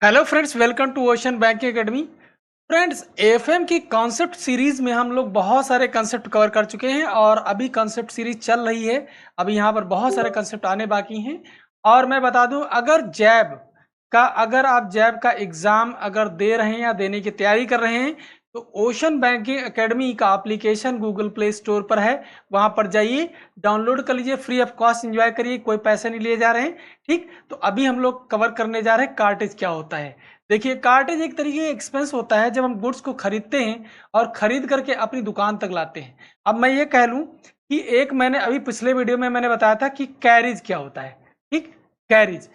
Hello friends, welcome to ocean bank academy. Friends, FM की concept series में हम लोग बहुत सारे कॉन्सेप्ट कवर कर चुके हैं और अभी कॉन्सेप्ट सीरीज चल रही है। अभी यहाँ पर बहुत सारे कॉन्सेप्ट आने बाकी हैं। और मैं बता दूं, अगर आप जैब का एग्जाम अगर दे रहे हैं या देने की तैयारी कर रहे हैं तो ओशन बैंकिंग एकेडमी का एप्लीकेशन गूगल प्ले स्टोर पर है। वहां पर जाइए, डाउनलोड कर लीजिए, फ्री ऑफ कॉस्ट एंजॉय करिए, कोई पैसे नहीं लिए जा रहे हैं। ठीक, तो अभी हम लोग कवर करने जा रहे हैं कार्टेज क्या होता है। देखिए, कार्टेज एक तरीके का एक्सपेंस होता है जब हम गुड्स को खरीदते हैं और खरीद करके अपनी दुकान तक लाते हैं। अब मैं ये कह लूं कि मैंने अभी पिछले वीडियो में मैंने बताया था कि कैरिज क्या होता है। ठीक, कैरिज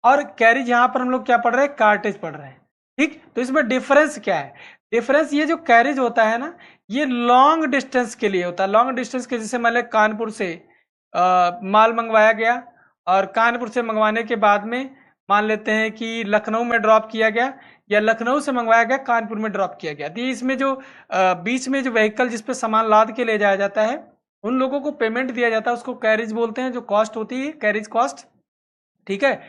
और कैरिज, यहाँ पर हम लोग क्या पढ़ रहे हैं, कार्टेज पढ़ रहे हैं। ठीक, तो इसमें डिफरेंस क्या है? डिफरेंस ये जो कैरिज होता है ना, ये लॉन्ग डिस्टेंस के लिए होता है। लॉन्ग डिस्टेंस के, जैसे मान लिया कानपुर से माल मंगवाया गया और कानपुर से मंगवाने के बाद में मान लेते हैं कि लखनऊ में ड्रॉप किया गया, या लखनऊ से मंगवाया गया कानपुर में ड्रॉप किया गया। तो इसमें जो बीच में जो व्हीकल जिस पे सामान लाद के ले जाया जाता है, उन लोगों को पेमेंट दिया जाता है, उसको कैरिज बोलते हैं। जो कॉस्ट होती है, कैरिज कॉस्ट। ठीक है,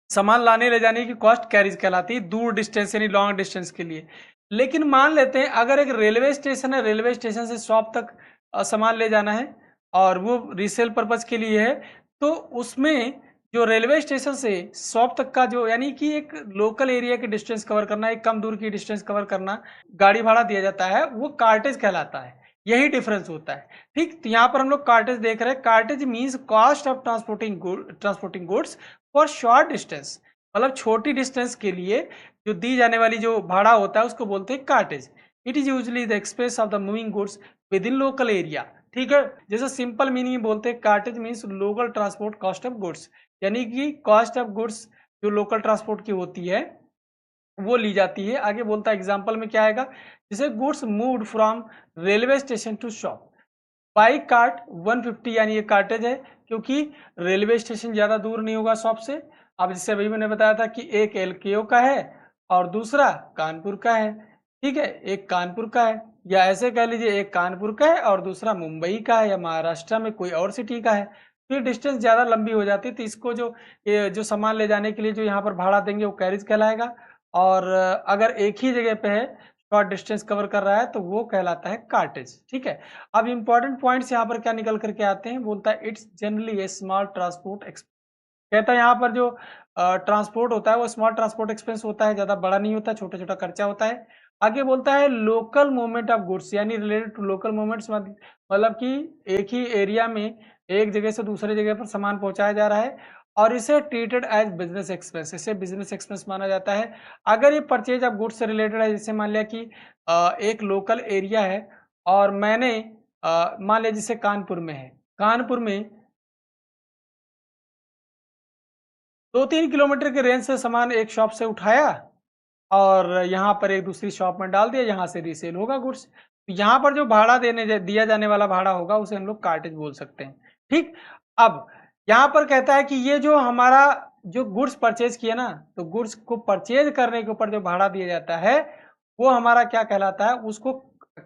सामान लाने ले जाने की कॉस्ट कैरिज कहलाती है, दूर डिस्टेंस यानी लॉन्ग डिस्टेंस के लिए। लेकिन मान लेते हैं अगर एक रेलवे स्टेशन है, रेलवे स्टेशन से शॉप तक सामान ले जाना है और वो रीसेल पर्पज के लिए है, तो उसमें जो रेलवे स्टेशन से शॉप तक का जो, यानी कि एक लोकल एरिया की डिस्टेंस कवर करना, एक कम दूर की डिस्टेंस कवर करना, गाड़ी भाड़ा दिया जाता है, वो कार्टेज कहलाता है। यही डिफरेंस होता है। ठीक, तो यहाँ पर हम लोग कार्टेज देख रहे हैं। Cartage means cost of transporting goods for short distance, मतलब छोटी डिस्टेंस के लिए जो दी जाने वाली जो भाड़ा होता है उसको बोलते हैं cartage. It is usually the expense of the moving goods within local area. ठीक है, जैसे सिंपल मीनिंग बोलते हैं, cartage means local transport cost of goods, यानी कि कॉस्ट ऑफ गुड्स जो लोकल ट्रांसपोर्ट की होती है वो ली जाती है। आगे बोलता है एग्जाम्पल में क्या आएगा, जैसे goods moved from railway station to shop by cart 150, यानी ये कार्टेज है, क्योंकि रेलवे स्टेशन ज़्यादा दूर नहीं होगा शॉप से। अब जैसे अभी मैंने बताया था कि एक एलकेओ का है और दूसरा कानपुर का है। ठीक है, एक कानपुर का है, या ऐसे कह लीजिए एक कानपुर का है और दूसरा मुंबई का है, या महाराष्ट्र में कोई और सिटी का है। तो ये डिस्टेंस ज़्यादा लंबी हो जाती है, तो इसको जो सामान ले जाने के लिए जो यहाँ पर भाड़ा देंगे वो कैरिज कहलाएगा। और अगर एक ही जगह पे है, शॉर्ट डिस्टेंस कवर कर रहा है, तो वो कहलाता है कार्टेज। ठीक है, अब इंपॉर्टेंट पॉइंट्स यहाँ पर क्या निकल करके आते हैं, बोलता है it's generally A small transport expense. कहता है यहाँ पर जो ट्रांसपोर्ट होता है वो स्मॉल ट्रांसपोर्ट एक्सपेंस होता है, ज्यादा बड़ा नहीं होता, छोटा छोटा खर्चा होता है। आगे बोलता है लोकल मूवमेंट ऑफ गुड्स, यानी रिलेटेड टू लोकल मूवमेंट्स, मतलब कि एक ही एरिया में एक जगह से दूसरे जगह पर सामान पहुंचाया जा रहा है, और इसे ट्रीटेड एज बिजनेस एक्सपेंस, इसे बिजनेस एक्सपेंस माना जाता है। अगर ये परचेज ऑफ गुड्स से रिलेटेड है, जैसे मान लिया कि एक लोकल एरिया है और मैंने मान लिया जैसे कानपुर में है, कानपुर में 2-3 किलोमीटर के रेंज से सामान एक शॉप से उठाया और यहाँ पर एक दूसरी शॉप में डाल दिया, यहाँ से रीसेल होगा गुड्स। यहाँ पर जो भाड़ा दिया जाने वाला भाड़ा होगा उसे हम लोग कार्टेज बोल सकते हैं। ठीक, अब यहाँ पर कहता है कि ये जो हमारा जो गुड्स परचेज किया ना, तो गुड्स को परचेज करने के ऊपर जो भाड़ा दिया जाता है वो हमारा क्या कहलाता है, उसको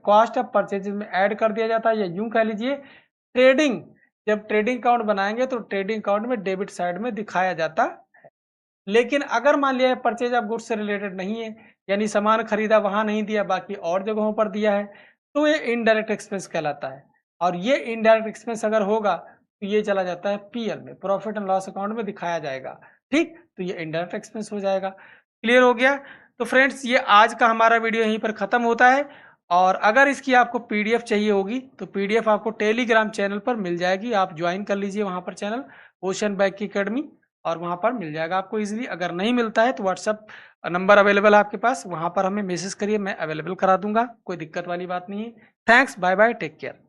कॉस्ट ऑफ परचेज में ऐड कर दिया जाता है, या यूं कह लीजिए ट्रेडिंग। जब ट्रेडिंग अकाउंट बनाएंगे तो ट्रेडिंग अकाउंट में डेबिट साइड में दिखाया जाता है। लेकिन अगर मान लिया परचेज ऑफ गुड्स से रिलेटेड नहीं है, यानी सामान खरीदा वहां नहीं दिया, बाकी और जगहों पर दिया है, तो ये इनडायरेक्ट एक्सपेंस कहलाता है। और ये इनडायरेक्ट एक्सपेंस अगर होगा तो ये चला जाता है पीएल में, प्रॉफिट एंड लॉस अकाउंट में दिखाया जाएगा। ठीक, तो ये इनडायरेक्ट एक्सपेंस हो जाएगा। क्लियर हो गया? तो फ्रेंड्स, ये आज का हमारा वीडियो यहीं पर खत्म होता है। और अगर इसकी आपको पीडीएफ चाहिए होगी तो पीडीएफ आपको टेलीग्राम चैनल पर मिल जाएगी, आप ज्वाइन कर लीजिए वहां पर चैनल ओशन बैंक की अकेडमी, और वहां पर मिल जाएगा आपको इजीली। अगर नहीं मिलता है तो व्हाट्सअप नंबर अवेलेबल है आपके पास, वहां पर हमें मैसेज करिए, मैं अवेलेबल करा दूंगा, कोई दिक्कत वाली बात नहीं है। Thanks, bye bye, take care.